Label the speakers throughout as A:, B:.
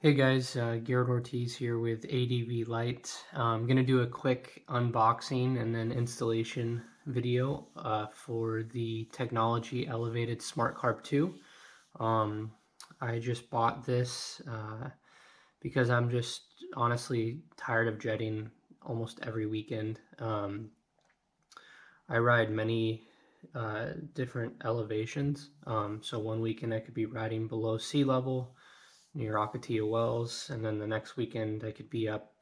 A: Hey guys, Garrett Ortiz here with ADV Light. I'm going to do a quick unboxing and then installation video for the Technology Elevated SmartCarb 2. I just bought this because I'm just honestly tired of jetting almost every weekend. I ride many different elevations, so one weekend I could be riding below sea level near Akatia Wells, and then the next weekend I could be up,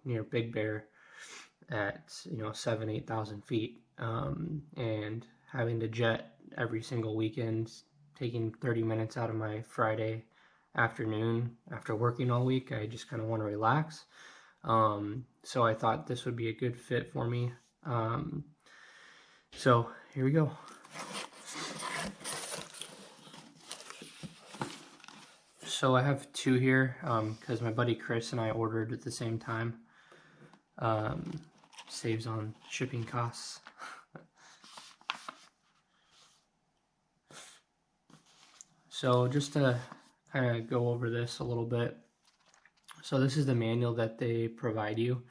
A: near Big Bear at 7,000-8,000 feet, and having to jet every single weekend, taking 30 minutes out of my Friday afternoon after working all week. I just kind of want to relax, so I thought this would be a good fit for me. So here we go. So I have two here because my buddy Chris and I ordered at the same time. Saves on shipping costs. So just to kind of go over this a little bit. So this is the manual that they provide you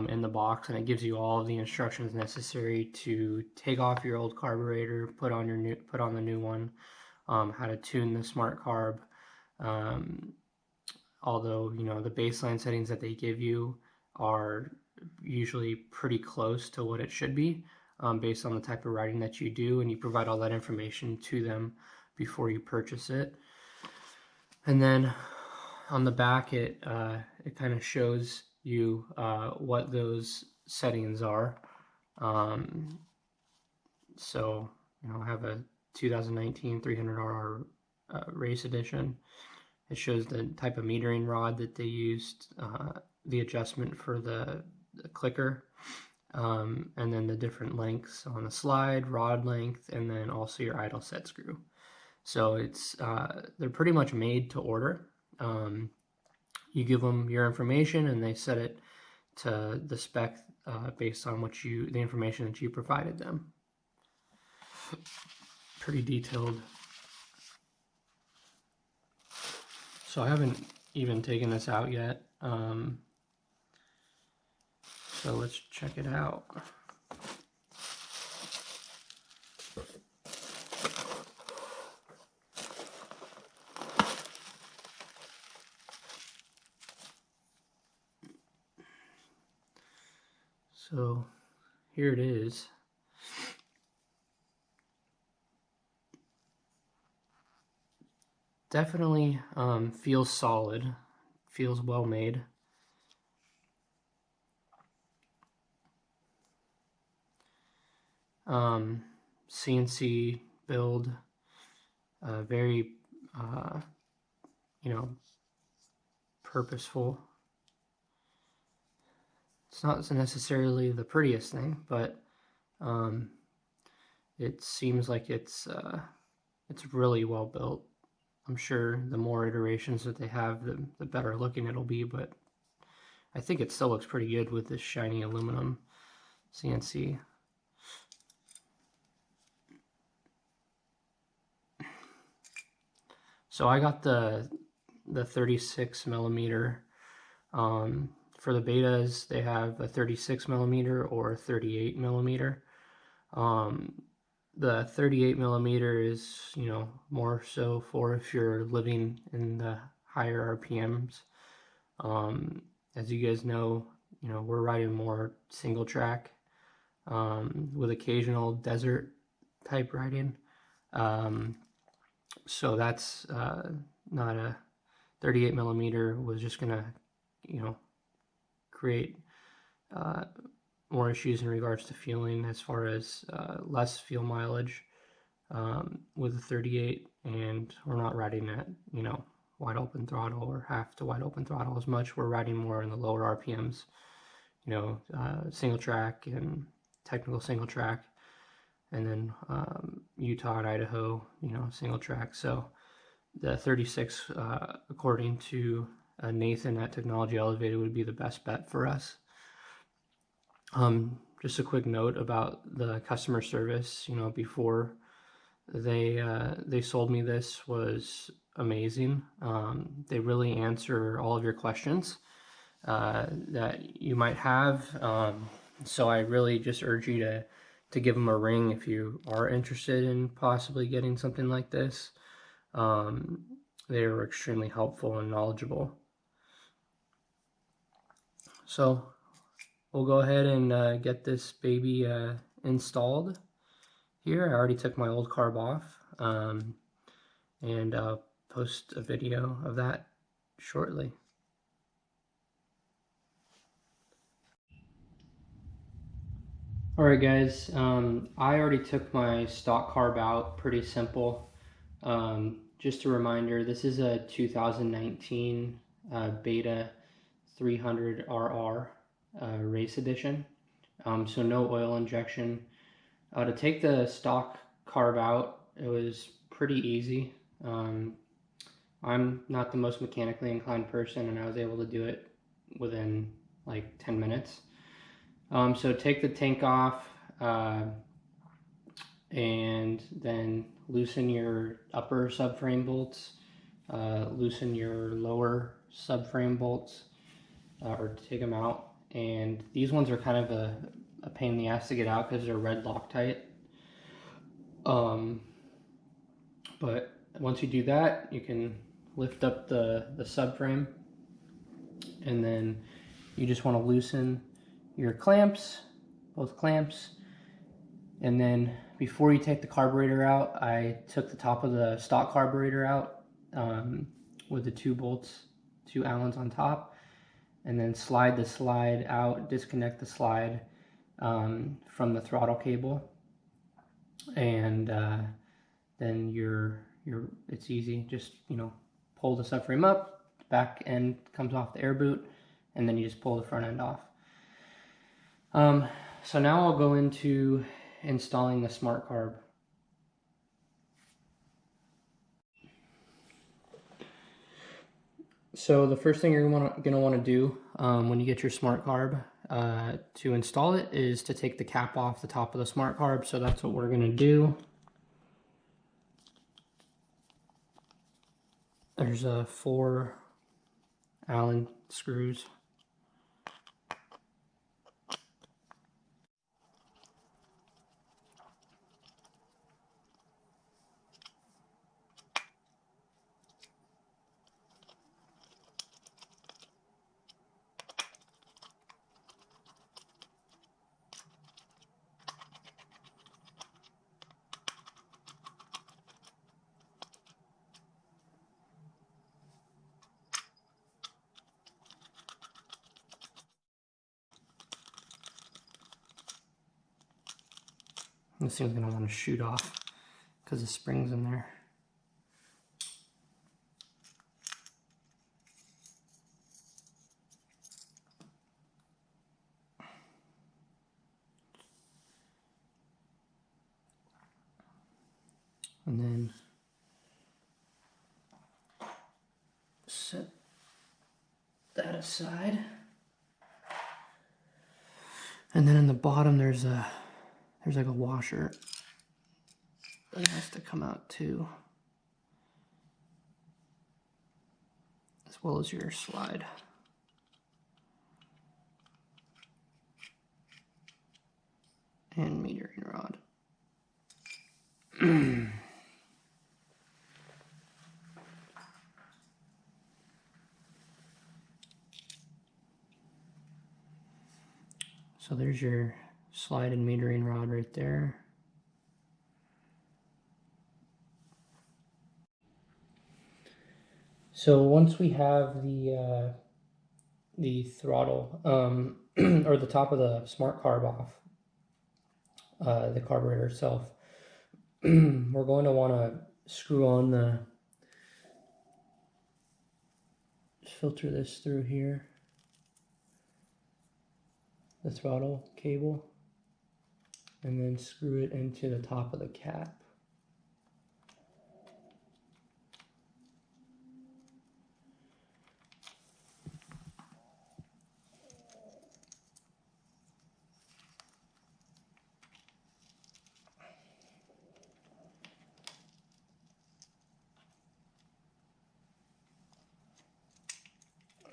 A: in the box, and it gives you all of the instructions necessary to take off your old carburetor, put on the new one, how to tune the smart carb. Although the baseline settings that they give you are usually pretty close to what it should be based on the type of riding that you do, and you provide all that information to them before you purchase it. And then on the back it kind of shows you what those settings are. So I have a 2019 300RR race edition. It shows the type of metering rod that they used, the adjustment for the clicker, and then the different lengths on the slide, rod length, and then also your idle set screw. So it's they're pretty much made to order. You give them your information and they set it to the spec based on the information that you provided them. Pretty detailed. So I haven't even taken this out yet, so let's check it out. So here it is. Definitely feels solid, feels well made. CNC build, very purposeful. It's not necessarily the prettiest thing, but it seems like it's really well built. I'm sure the more iterations that they have, the better looking it'll be, but I think it still looks pretty good with this shiny aluminum CNC. So I got the 36 millimeter. For the betas, they have a 36 millimeter or a 38 millimeter. The 38 millimeter is, more so for if you're living in the higher RPMs. As you guys know, we're riding more single track with occasional desert type riding. So that's not a 38 millimeter was just gonna, create more issues in regards to fueling, as far as less fuel mileage with the 38, and we're not riding at wide open throttle or half to wide open throttle as much. We're riding more in the lower RPMs, single track and technical single track, and then Utah and Idaho, single track. So the 36, according to Nathan at Technology Elevated, would be the best bet for us. Just a quick note about the customer service. Before they sold me this, was amazing. They really answer all of your questions that you might have. So I really just urge you to give them a ring if you are interested in possibly getting something like this. They were extremely helpful and knowledgeable. So we'll go ahead and get this baby installed here. I already took my old carb off, and I'll post a video of that shortly. Alright guys, I already took my stock carb out, pretty simple. Just a reminder, this is a 2019 Beta 300RR race edition, so no oil injection. To take the stock carb out, it was pretty easy. I'm not the most mechanically inclined person, and I was able to do it within like 10 minutes. So take the tank off, and then loosen your upper subframe bolts, loosen your lower subframe bolts, or take them out. And these ones are kind of a pain in the ass to get out because they're red Loctite. But once you do that, you can lift up the subframe, and then you just want to loosen your clamps, both clamps. And then before you take the carburetor out, I took the top of the stock carburetor out with the 2 bolts, 2 Allens on top, and then slide the slide out, disconnect the slide from the throttle cable, and then it's easy. Just, you know, pull the subframe up, the back end comes off the air boot, and then you just pull the front end off. So now I'll go into installing the SmartCarb. So the first thing you're gonna want to do when you get your SmartCarb to install it is to take the cap off the top of the SmartCarb. So that's what we're gonna do. There's 4 Allen screws. This thing's gonna want to shoot off because the spring's in there. And then set that aside. And then in the bottom there's like a washer that has to come out too, as well as your slide. And metering rod. So there's your slide and metering rod right there. So once we have the throttle or the top of the SmartCarb off, the carburetor itself, we're going to want to screw on the, filter this through here, the throttle cable, and then screw it into the top of the cap.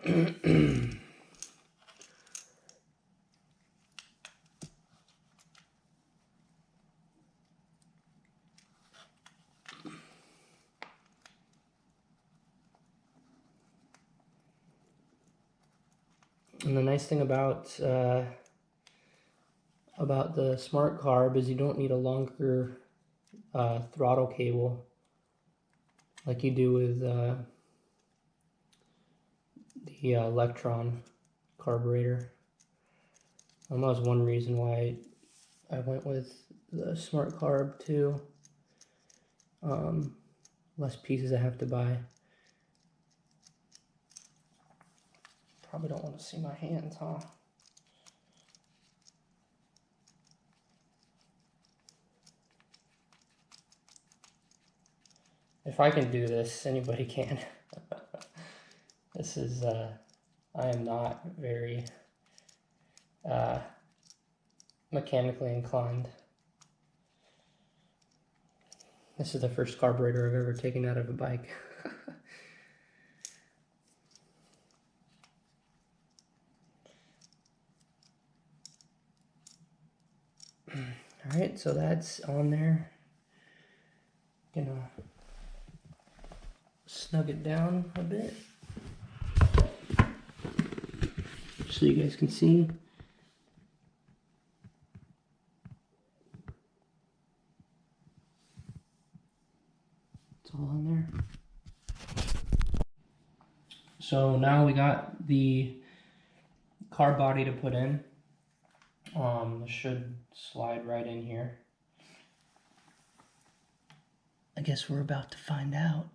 A: And the nice thing about the smart carb is you don't need a longer throttle cable like you do with the Electron carburetor. That was one reason why I went with the smart carb too. Less pieces I have to buy. Probably don't want to see my hands, huh? If I can do this, anybody can. This is, I am not very mechanically inclined. This is the first carburetor I've ever taken out of a bike. Alright, so that's on there. Gonna snug it down a bit so you guys can see. It's all on there. So now we got the car body to put in. This should slide right in here. I guess we're about to find out.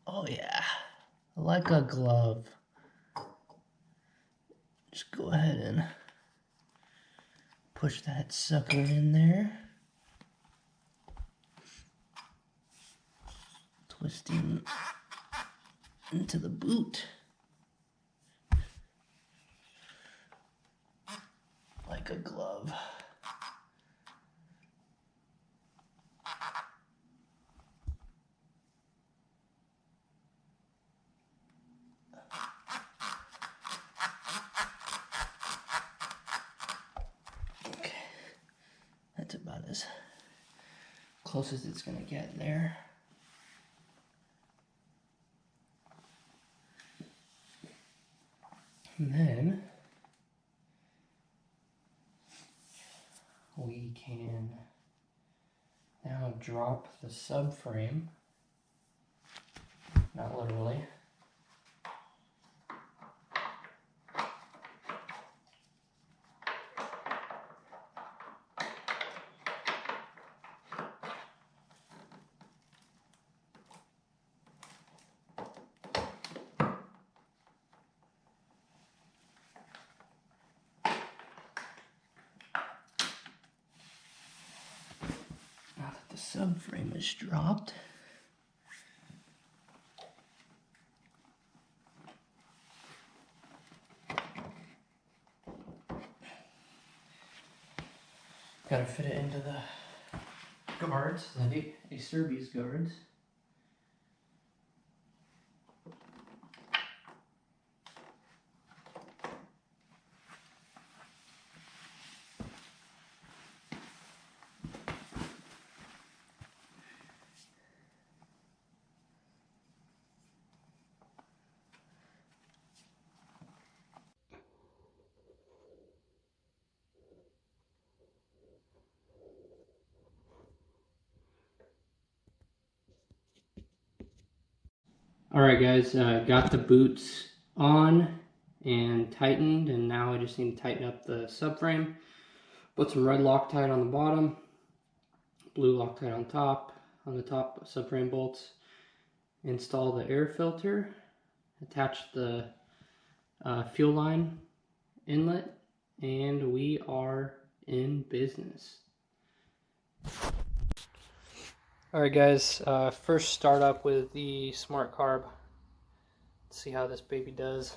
A: Oh yeah, like a glove. Just go ahead and push that sucker in there. Twisting into the boot. Like a glove. Okay, that's about as close as it's gonna get there. And then we can now drop the subframe, not literally. Now that the subframe is dropped, gotta fit it into the guards, the Acerbi's guards. Alright guys, got the boots on and tightened, and now I just need to tighten up the subframe. Put some red Loctite on the bottom, blue Loctite on the top subframe bolts. Install the air filter, attach the fuel line inlet, and we are in business. Alright guys, first start up with the smart carb. Let's see how this baby does.